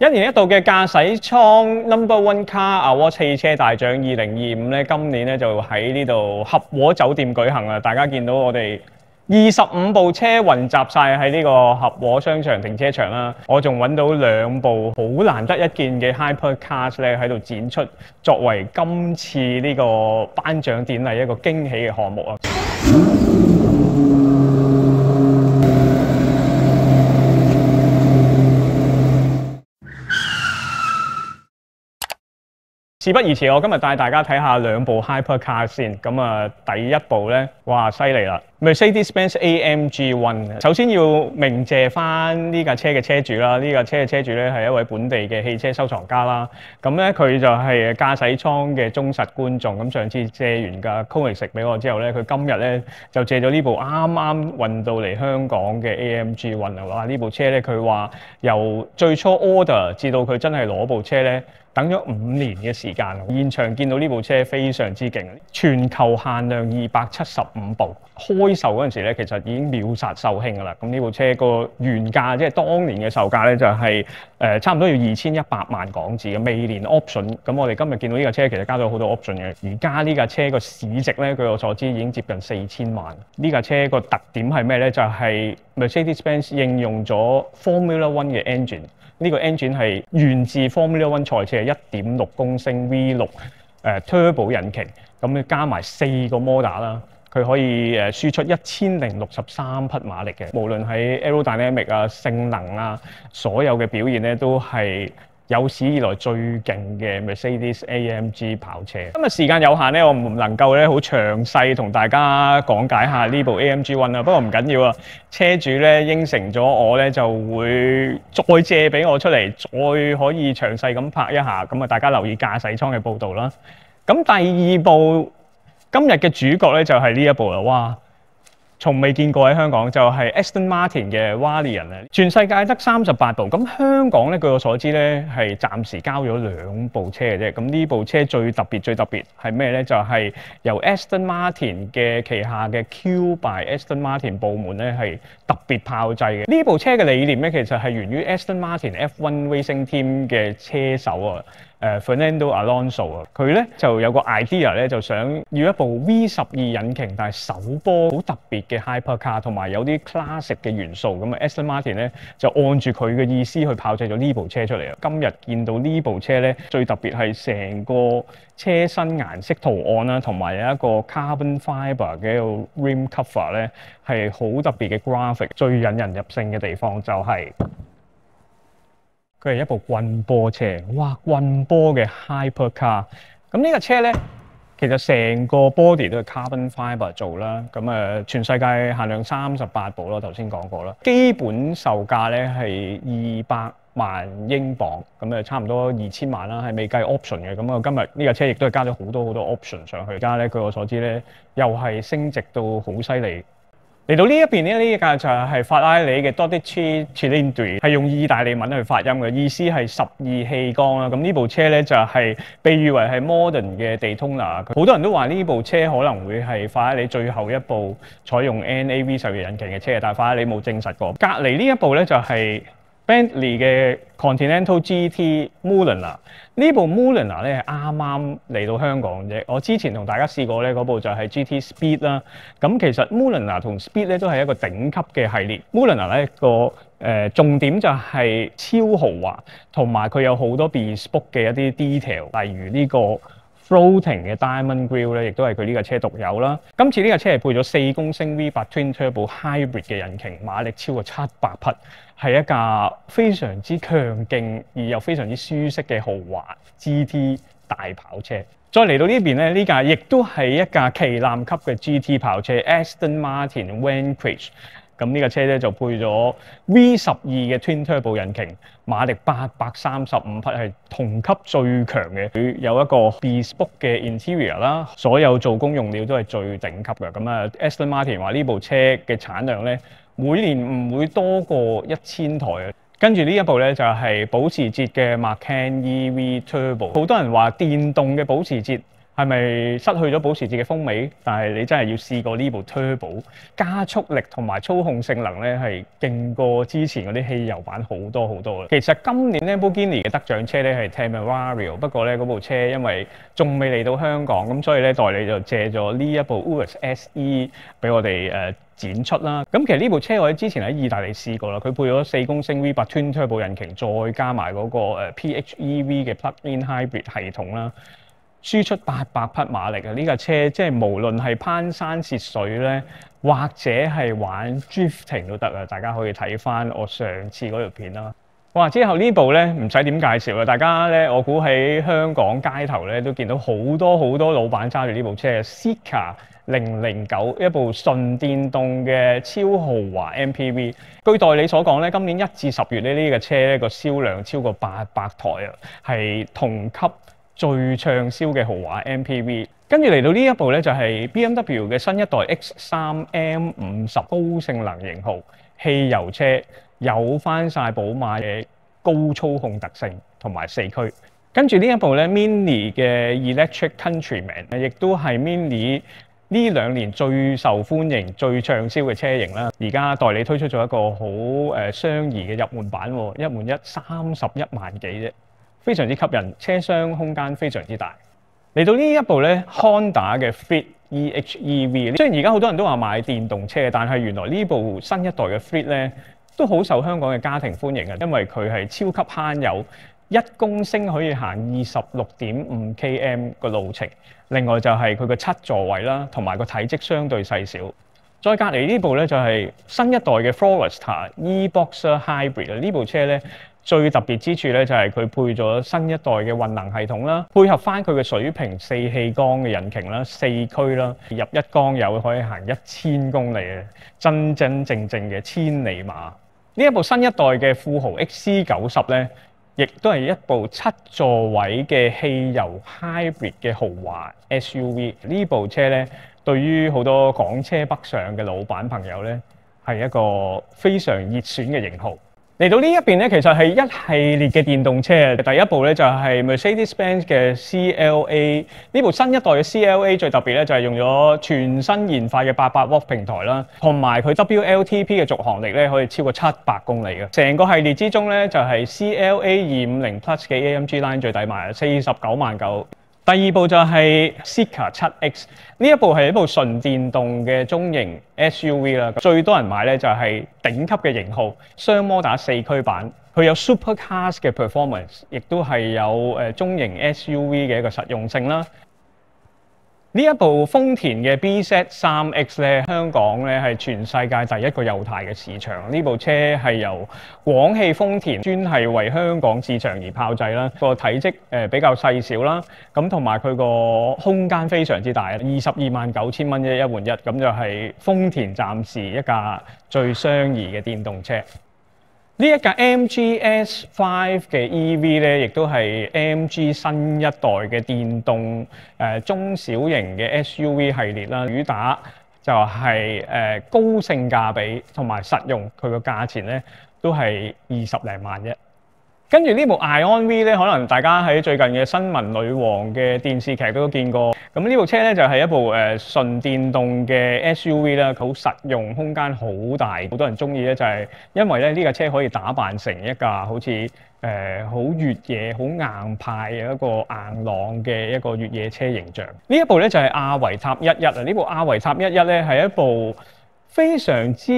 一年一度嘅駕駛艙 No.1 Car Award 汽車大獎2025咧，今年咧就喺呢度合和酒店舉行啊！大家見到我哋25部車雲集晒喺呢個合和商場停車場啦，我仲揾到2部好難得一見嘅 Hypercars 咧喺度展出，作為今次呢個頒獎典禮一個驚喜嘅項目啊！事不宜遲，我今日帶大家睇下2部 Hypercar 先。咁啊，第一部咧，哇，犀利啦 ！Mercedes-Benz AMG One。首先要鳴謝翻呢架車嘅車主啦。呢架車嘅車主咧係一位本地嘅汽車收藏家啦。咁咧佢就係駕駛艙嘅忠實觀眾。咁上次借完架 Koenigsegg 俾我之後咧，佢今日咧就借咗呢部啱啱運到嚟香港嘅 AMG One 啊！哇，呢部車咧佢話由最初 order 至到佢真係攞部車咧，等咗5年嘅時間，現場見到呢部車非常之勁，全球限量275部，開售嗰陣時咧，其實已經秒殺售罄㗎啦。咁呢部車個原價即係當年嘅售價咧，就係差唔多要2100萬港紙嘅，未連 option。咁我哋今日見到呢架車其實加咗好多 option 嘅，而家呢架車個市值咧，據我所知已經接近4000萬。呢架車個特點係咩咧？就係 Mercedes-Benz 應用咗 Formula One 嘅 engine。呢個 engine 係源自 Formula One 賽車嘅1.6公升 V6 turbo 引擎，咁加埋4個摩打啦，佢可以輸出1063匹馬力嘅，無論喺 aerodynamic 啊、性能啊，所有嘅表現咧都係有史以來最勁嘅 Mercedes AMG 跑車。今日時間有限咧，我唔能夠咧好詳細同大家講解下呢部 AMG One 啊。不過唔緊要啊，車主咧應承咗我咧就會再借俾我出嚟，再可以詳細咁拍一下。咁啊，大家留意駕駛艙嘅報導啦。咁第2部今日嘅主角咧就係呢一部啦，哇！從未見過喺香港，就係 Aston Martin 嘅 Valiant 啊！全世界得38部，咁香港咧據我所知咧係暫時交咗2部車嘅啫。咁呢部車最特別係咩咧？就係由 Aston Martin 嘅旗下嘅 Q by Aston Martin 部門咧係特別炮製嘅。呢部車嘅理念咧其實係源於 Aston Martin F1 Racing Team 嘅車手啊。Fernando Alonso 啊，佢咧就有個 idea 咧，就想要一部 V12引擎，但係手波好特別嘅 hypercar， 同埋有啲 classic 嘅元素。咁啊 ，Aston Martin 咧就按住佢嘅意思去炮製咗呢部車出嚟啊！今日見到呢部車咧，最特別係成個車身顏色圖案啦，同埋有一個 carbon fibre 嘅一個 rim cover 咧，係好特別嘅 graphic。最引人入勝嘅地方就係佢係一部棍波車，哇！棍波嘅 hypercar， 咁呢架車咧，其實成個 body 都係 carbon fibre 做啦，咁全世界限量38部咯，頭先講過啦。基本售價咧係200萬英鎊，咁差唔多2000萬啦，係未計 option 嘅。咁啊，今日呢架車亦都係加咗好多 option 上去。而家咧，據我所知咧，又係升值到好犀利。嚟到呢一邊咧，呢架就係法拉利嘅 Dodici Cilindri， 係用意大利文去發音嘅，意思係12氣缸啦。咁呢部車咧就係被譽為係 modern 嘅 Daytona。好多人都話呢部車可能會係法拉利最後一部採用 NA V12引擎嘅車，但係法拉利冇證實過。隔離呢一部咧就係Bentley 嘅 Continental GT Mulliner。呢部 Mulliner 咧係啱啱嚟到香港啫。我之前同大家試過咧嗰部就係 GT Speed 啦。咁其實 Mulliner 同 Speed 咧都係一個頂級嘅系列。Mulliner 咧個重點就係超豪華，同埋佢有好多 bespoke 嘅一啲 detail， 例如呢個 floating 嘅 diamond grille 咧，亦都係佢呢架車獨有啦。今次呢架車係配咗4公升 V8 Twin Turbo Hybrid 嘅引擎，馬力超過700匹，係一架非常之強勁而又非常之舒適嘅豪華 GT 大跑車。再嚟到呢邊咧，呢架亦都係一架旗艦級嘅 GT 跑車 Aston Martin Vanquish。咁呢架車咧就配咗 V12嘅 Twin Turbo 引擎，馬力835匹，係同級最強嘅。佢有一個 bespoke 嘅 interior 啦，所有做工用料都係最頂級嘅。咁啊 ，Aston Martin 話呢部車嘅產量咧，每年唔會多過1000台啊。跟住呢一部咧就係保時捷嘅 Macan EV Turbo。好多人話電動嘅保時捷係咪失去咗保時捷嘅風味？但係你真係要試過呢部 Turbo， 加速力同埋操控性能咧係勁過之前嗰啲汽油版好多好多啦。其實今年 Lamborghini 嘅得獎車咧係 Temerario， 不過咧嗰部車因為仲未嚟到香港，咁所以咧代理就借咗呢一部 Urus SE 俾我哋展出啦。咁其實呢部車我哋之前喺意大利試過啦，佢配咗4公升 V8 Twin Turbo 引擎，再加埋嗰個PHEV 嘅 Plug-in Hybrid 系統啦。輸出800匹馬力啊！呢架車即係無論係攀山涉水咧，或者係玩 drifting 都得啊！大家可以睇翻我上次嗰條片啦。哇！之後呢部咧唔使點介紹啦，大家咧我估喺香港街頭咧都見到好多老闆揸住呢部車 Zeekr 009，一部純電動嘅超豪華 MPV。據代理所講咧，今年1至10月呢架車咧個銷量超過800台啊，係同級最暢銷嘅豪華 MPV。跟住嚟到呢一部咧就係 BMW 嘅新一代 X3 M50 高性能型號汽油車，有翻晒寶馬嘅高操控特性同埋4驅。跟住呢一部咧 Mini 嘅 Electric Countryman 亦都係 Mini 呢2年最受歡迎、最暢銷嘅車型啦。而家代理推出咗一個好相宜嘅入門版，1換1 31萬幾啫。非常之吸引，車廂空間非常之大。嚟到呢一部咧 Honda 嘅 Fit EHEV， 雖然而家好多人都話買電動車，但係原來呢部新一代嘅 Fit 咧都好受香港嘅家庭歡迎嘅，因為佢係超級慳油，1公升可以行26.5 km 個路程。另外就係佢個7座位啦，同埋個體積相對細小。再隔離呢部咧就係新一代嘅 Forester E-Boxer Hybrid 啊！呢部車咧最特別之處咧就係佢配咗新一代嘅混能系統啦，配合翻佢嘅水平4氣缸嘅引擎啦，4驅啦，入1缸油可以行1000公里嘅，真正嘅千里馬。呢一部新一代嘅富豪 XC90咧，亦都係一部7座位嘅汽油 Hybrid 嘅豪華 SUV。呢部車咧，對於好多港車北上嘅老闆朋友咧，係一個非常熱選嘅型號。嚟到呢一邊咧，其實係一系列嘅電動車。第一部咧就係 Mercedes-Benz 嘅 CLA。呢部新一代嘅 CLA 最特別咧就係用咗全新研發嘅800W 平台啦，同埋佢 WLTP 嘅續航力咧可以超過700公里嘅。成個系列之中咧就係 CLA 250 Plus 嘅 AMG Line 最抵買，49萬9。第二部就係 Zeekr 7X， 呢一部係一部純電動嘅中型 SUV 啦，最多人買咧就係頂級嘅型號，雙摩打4驅版，佢有 Supercars 嘅 performance， 亦都係有中型 SUV 嘅一個實用性啦。呢一部豐田嘅 BZ3X 咧，香港咧係全世界第一個右軚嘅市場。呢部車係由廣汽豐田專係為香港市場而炮製啦。個體積比較細小啦，咁同埋佢個空間非常之大，22萬9千蚊一換一，咁就係豐田暫時一架最相宜嘅電動車。呢一架 MG S5 嘅 EV 咧，亦都係 MG 新一代嘅電動中小型嘅 SUV 系列啦。主打就係高性價比同埋實用，佢個價錢咧都係20零萬啫。跟住呢部 Ion V 咧，可能大家喺最近嘅新聞女王嘅電視劇都見過。咁呢部車咧就係一部純電動嘅 SUV 啦，好實用，空間好大，好多人中意咧，就係因為咧呢架車可以打扮成一架好似好越野、好硬派嘅一個硬朗嘅一個越野車形象。呢一部咧就係阿維塔11啊！呢部阿維塔11咧係一部非常之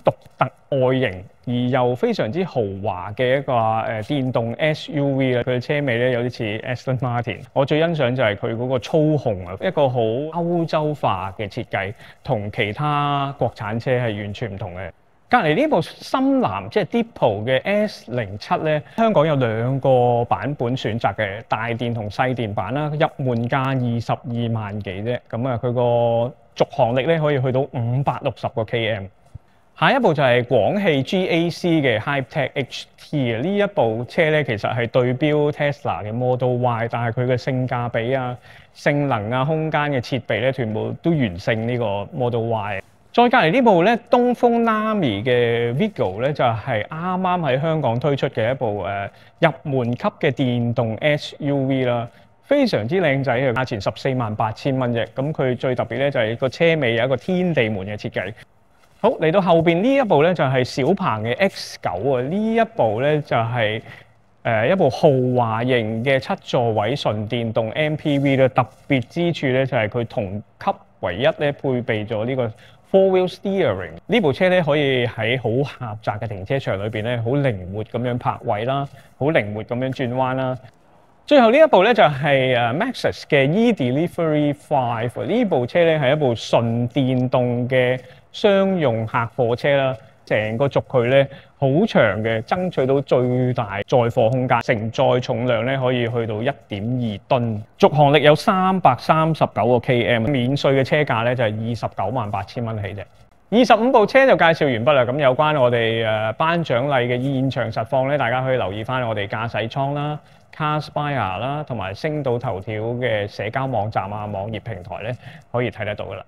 獨特外形，而又非常之豪華嘅一個電動 SUV 啦，佢嘅車尾咧有啲似 Aston Martin。我最欣賞就係佢嗰個操控啊，一個好歐洲化嘅設計，同其他國產車係完全唔同嘅。隔離呢部深藍即係 Deepo 嘅 S07咧，香港有2個版本選擇嘅，大電同細電版啦，入門價22萬幾啫。咁啊，佢個續航力咧可以去到560個 km。下一部就係廣汽 GAC 嘅 Hypertech HT 啊！呢一部車咧其實係對標 Tesla 嘅 Model Y， 但係佢嘅性價比啊、性能啊、空間嘅設備咧，全部都完勝呢個 Model Y。再隔離呢部咧，東風 Lamy 嘅 Vigo 咧就係啱啱喺香港推出嘅一部入門級嘅電動 SUV 啦。非常之靚仔嘅，價錢148000蚊啫。咁佢最特別咧就係個車尾有一個天地門嘅設計。好，嚟到後邊呢一部咧就係小鵬嘅 X9啊，呢一部咧就係一部豪華型嘅7座位純電動 MPV 咧，特別之處咧就係佢同級唯一咧配備咗呢個 4-wheel steering。呢部車咧可以喺好狹窄嘅停車場裏邊咧，好靈活咁樣泊位啦，好靈活咁樣轉彎啦。最後呢一部咧就係Maxus 嘅 eDelivery 5。呢部車咧係一部純電動嘅商用客貨車啦。成個軸距咧好長嘅，爭取到最大載貨空間，承載重量咧可以去到1.2噸，續航力有339個 km， 免稅嘅車價咧就係298000蚊起啫。25部車就介紹完畢啦。咁有關我哋頒獎禮嘅現場實況咧，大家可以留意翻我哋駕駛艙啦、Carspire 啦，同埋星島頭條嘅社交網站啊、網頁平台咧，可以睇得到噶啦。